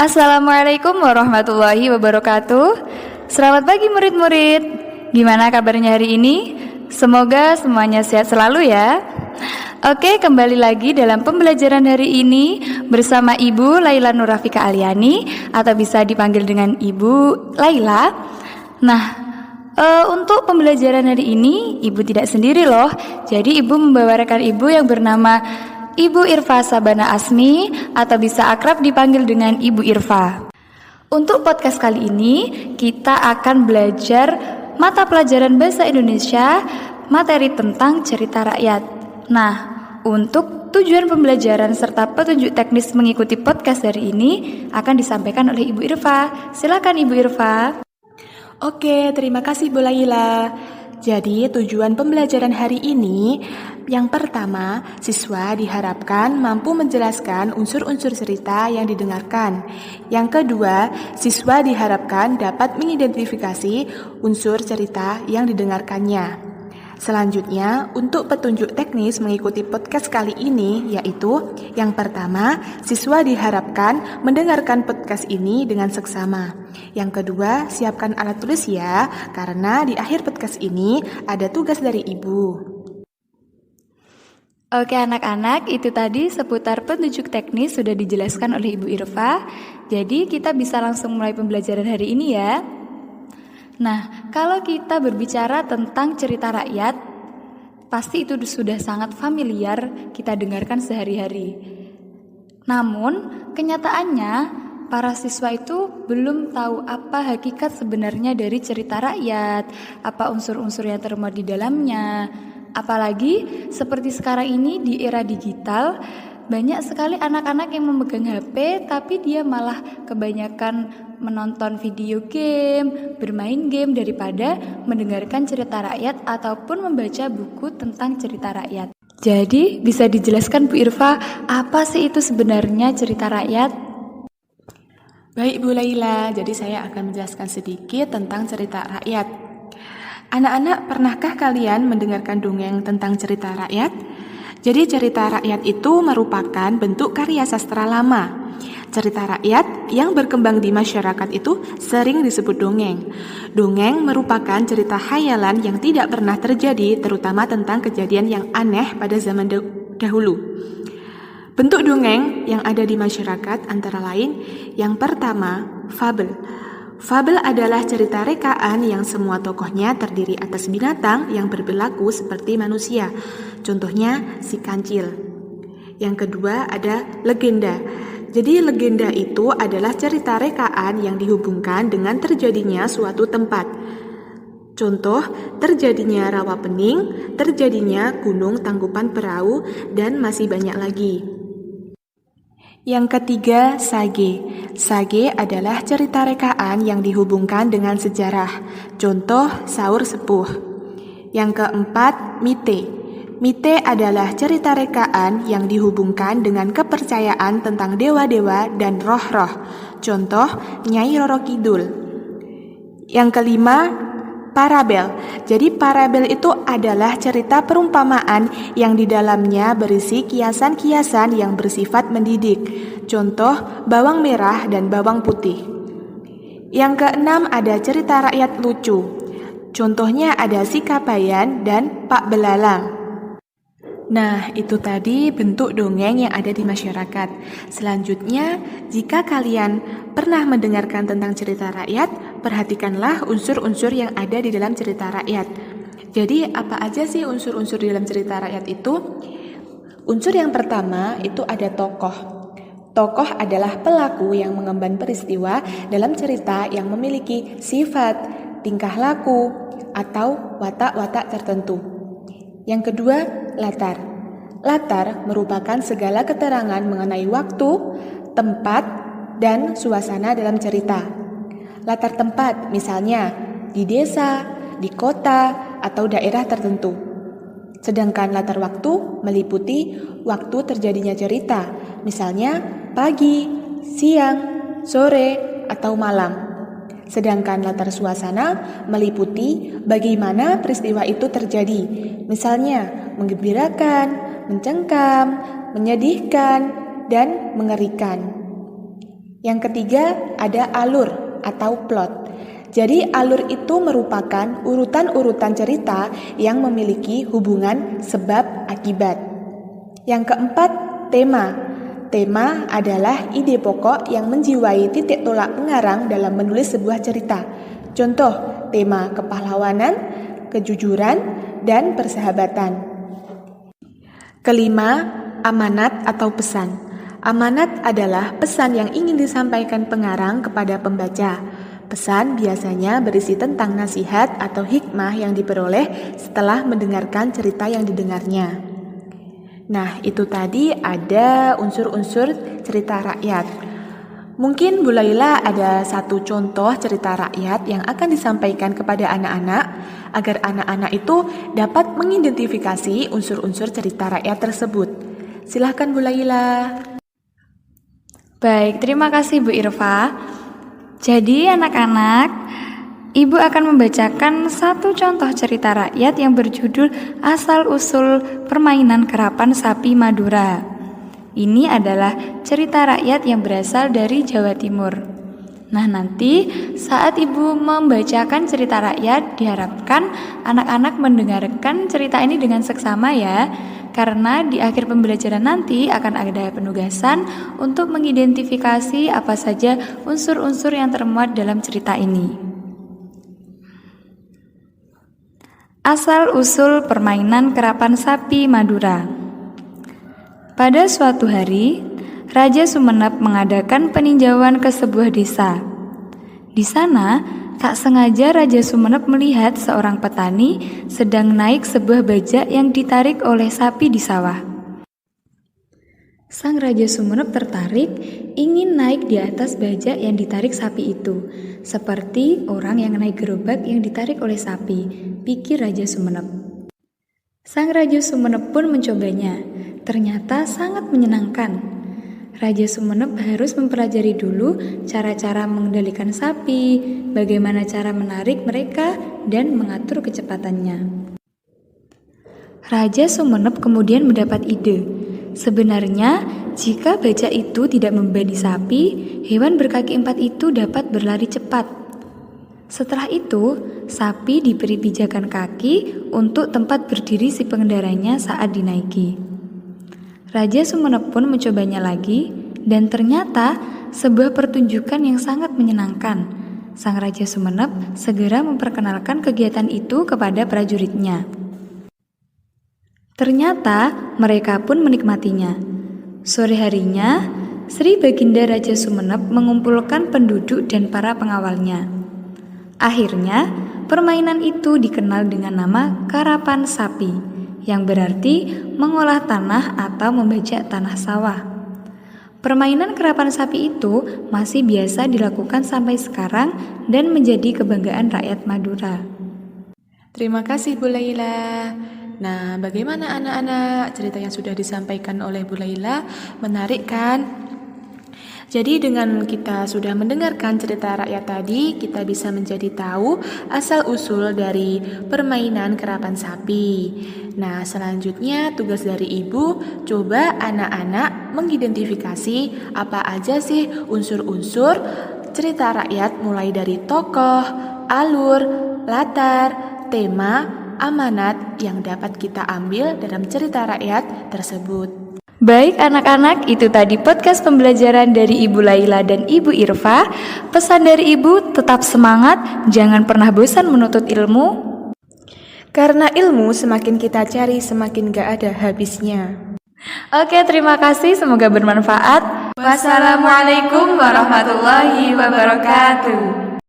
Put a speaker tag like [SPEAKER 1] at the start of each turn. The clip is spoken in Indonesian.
[SPEAKER 1] Assalamualaikum warahmatullahi wabarakatuh. Selamat pagi murid-murid. Gimana kabarnya hari ini? Semoga semuanya sehat selalu ya. Oke, kembali lagi dalam pembelajaran hari ini bersama Ibu Laila Nurafika Aliani atau bisa dipanggil dengan Ibu Laila. Nah, untuk pembelajaran hari ini Ibu tidak sendiri loh. Jadi Ibu membawa rekan Ibu yang bernama Ibu Irfa Sabana Asmi atau bisa akrab dipanggil dengan Ibu Irfa. Untuk podcast kali ini kita akan belajar mata pelajaran Bahasa Indonesia materi tentang cerita rakyat. Nah, untuk tujuan pembelajaran serta petunjuk teknis mengikuti podcast hari ini akan disampaikan oleh Ibu Irfa. Silakan Ibu Irfa.
[SPEAKER 2] Oke, terima kasih Bu Laila. Jadi tujuan pembelajaran hari ini, yang pertama, siswa diharapkan mampu menjelaskan unsur-unsur cerita yang didengarkan. Yang kedua, siswa diharapkan dapat mengidentifikasi unsur cerita yang didengarkannya. Selanjutnya, untuk petunjuk teknis mengikuti podcast kali ini, yaitu yang pertama, siswa diharapkan mendengarkan podcast ini dengan seksama. Yang kedua, siapkan alat tulis ya, karena di akhir podcast ini ada tugas dari Ibu.
[SPEAKER 1] Oke anak-anak, itu tadi seputar petunjuk teknis sudah dijelaskan oleh Ibu Irfa. Jadi kita bisa langsung mulai pembelajaran hari ini ya. Nah, kalau kita berbicara tentang cerita rakyat, pasti itu sudah sangat familiar kita dengarkan sehari-hari. Namun, kenyataannya para siswa itu belum tahu apa hakikat sebenarnya dari cerita rakyat, apa unsur-unsur yang termuat di dalamnya. Apalagi seperti sekarang ini di era digital, banyak sekali anak-anak yang memegang HP tapi dia malah kebanyakan menonton video game, bermain game daripada mendengarkan cerita rakyat ataupun membaca buku tentang cerita rakyat. Jadi bisa dijelaskan Bu Irfa, apa sih itu sebenarnya cerita rakyat?
[SPEAKER 2] Baik Bu Laila, jadi saya akan menjelaskan sedikit tentang cerita rakyat. Anak-anak, pernahkah kalian mendengarkan dongeng tentang cerita rakyat? Jadi cerita rakyat itu merupakan bentuk karya sastra lama. Cerita rakyat yang berkembang di masyarakat itu sering disebut dongeng. Dongeng merupakan cerita khayalan yang tidak pernah terjadi, terutama tentang kejadian yang aneh pada zaman dahulu. Bentuk dongeng yang ada di masyarakat antara lain, yang pertama, fabel. Fabel adalah cerita rekaan yang semua tokohnya terdiri atas binatang yang berperilaku seperti manusia. Contohnya si kancil. Yang kedua ada legenda. Jadi legenda itu adalah cerita rekaan yang dihubungkan dengan terjadinya suatu tempat. Contoh, terjadinya rawa pening, terjadinya gunung tangkupan perahu, dan masih banyak lagi. Yang ketiga, sage. Sage adalah cerita rekaan yang dihubungkan dengan sejarah. Contoh, Saur Sepuh. Yang keempat, mite. Mite adalah cerita rekaan yang dihubungkan dengan kepercayaan tentang dewa-dewa dan roh-roh. Contoh, Nyai Roro Kidul. Yang kelima, parabel. Jadi parabel itu adalah cerita perumpamaan yang di dalamnya berisi kiasan-kiasan yang bersifat mendidik. Contoh, bawang merah dan bawang putih. Yang keenam ada cerita rakyat lucu. Contohnya ada Si Kabayan dan Pak Belalang. Nah, itu tadi bentuk dongeng yang ada di masyarakat. Selanjutnya, jika kalian pernah mendengarkan tentang cerita rakyat, perhatikanlah unsur-unsur yang ada di dalam cerita rakyat. Jadi, apa aja sih unsur-unsur di dalam cerita rakyat itu? Unsur yang pertama itu ada tokoh. Tokoh adalah pelaku yang mengemban peristiwa dalam cerita yang memiliki sifat, tingkah laku, atau watak-watak tertentu. Yang kedua, latar. Latar merupakan segala keterangan mengenai waktu, tempat, dan suasana dalam cerita. Latar tempat, misalnya di desa, di kota, atau daerah tertentu. Sedangkan latar waktu meliputi waktu terjadinya cerita, misalnya pagi, siang, sore, atau malam. Sedangkan latar suasana meliputi bagaimana peristiwa itu terjadi, misalnya menggembirakan, mencengkam, menyedihkan, dan mengerikan. Yang ketiga ada alur atau plot. Jadi alur itu merupakan urutan-urutan cerita yang memiliki hubungan sebab akibat. Yang keempat, tema. Tema adalah ide pokok yang menjiwai titik tolak pengarang dalam menulis sebuah cerita. Contoh, tema kepahlawanan, kejujuran, dan persahabatan. Kelima, amanat atau pesan. Amanat adalah pesan yang ingin disampaikan pengarang kepada pembaca. Pesan biasanya berisi tentang nasihat atau hikmah yang diperoleh setelah mendengarkan cerita yang didengarnya. Nah, itu tadi ada unsur-unsur cerita rakyat. Mungkin Bu Laila ada satu contoh cerita rakyat yang akan disampaikan kepada anak-anak agar anak-anak itu dapat mengidentifikasi unsur-unsur cerita rakyat tersebut. Silahkan Bu Laila.
[SPEAKER 1] Baik, terima kasih Bu Irfa. Jadi anak-anak, Ibu akan membacakan satu contoh cerita rakyat yang berjudul Asal-Usul Permainan Kerapan Sapi Madura. Ini adalah cerita rakyat yang berasal dari Jawa Timur. Nah, nanti saat Ibu membacakan cerita rakyat, diharapkan anak-anak mendengarkan cerita ini dengan seksama ya. Karena di akhir pembelajaran nanti akan ada penugasan untuk mengidentifikasi apa saja unsur-unsur yang termuat dalam cerita ini. Asal-usul permainan kerapan sapi Madura. Pada suatu hari, Raja Sumenep mengadakan peninjauan ke sebuah desa. Di sana, tak sengaja Raja Sumenep melihat seorang petani sedang naik sebuah bajak yang ditarik oleh sapi di sawah. Sang Raja Sumenep tertarik, ingin naik di atas bajak yang ditarik sapi itu, seperti orang yang naik gerobak yang ditarik oleh sapi, pikir Raja Sumenep. Sang Raja Sumenep pun mencobanya, ternyata sangat menyenangkan. Raja Sumenep harus mempelajari dulu cara-cara mengendalikan sapi, bagaimana cara menarik mereka, dan mengatur kecepatannya. Raja Sumenep kemudian mendapat ide. Sebenarnya, jika bajak itu tidak membebani sapi, hewan berkaki 4 itu dapat berlari cepat. Setelah itu, sapi diberi pijakan kaki untuk tempat berdiri si pengendaranya saat dinaiki. Raja Sumenep pun mencobanya lagi, dan ternyata sebuah pertunjukan yang sangat menyenangkan. Sang Raja Sumenep segera memperkenalkan kegiatan itu kepada prajuritnya. Ternyata mereka pun menikmatinya. Sore harinya, Sri Baginda Raja Sumenep mengumpulkan penduduk dan para pengawalnya. Akhirnya, permainan itu dikenal dengan nama karapan sapi, yang berarti mengolah tanah atau membajak tanah sawah. Permainan kerapan sapi itu masih biasa dilakukan sampai sekarang dan menjadi kebanggaan rakyat Madura.
[SPEAKER 2] Terima kasih Bu Laila. Nah, bagaimana anak-anak? Cerita yang sudah disampaikan oleh Bu Laila menarik kan? Jadi dengan kita sudah mendengarkan cerita rakyat tadi, kita bisa menjadi tahu asal-usul dari permainan kerapan sapi. Nah, selanjutnya tugas dari Ibu, coba anak-anak mengidentifikasi apa aja sih unsur-unsur cerita rakyat mulai dari tokoh, alur, latar, tema, amanat yang dapat kita ambil dalam cerita rakyat tersebut.
[SPEAKER 1] Baik anak-anak, itu tadi podcast pembelajaran dari Ibu Laila dan Ibu Irfa. Pesan dari Ibu, tetap semangat, jangan pernah bosan menuntut ilmu.
[SPEAKER 2] Karena ilmu semakin kita cari, semakin gak ada habisnya.
[SPEAKER 1] Oke, terima kasih, semoga bermanfaat. Wassalamualaikum warahmatullahi wabarakatuh.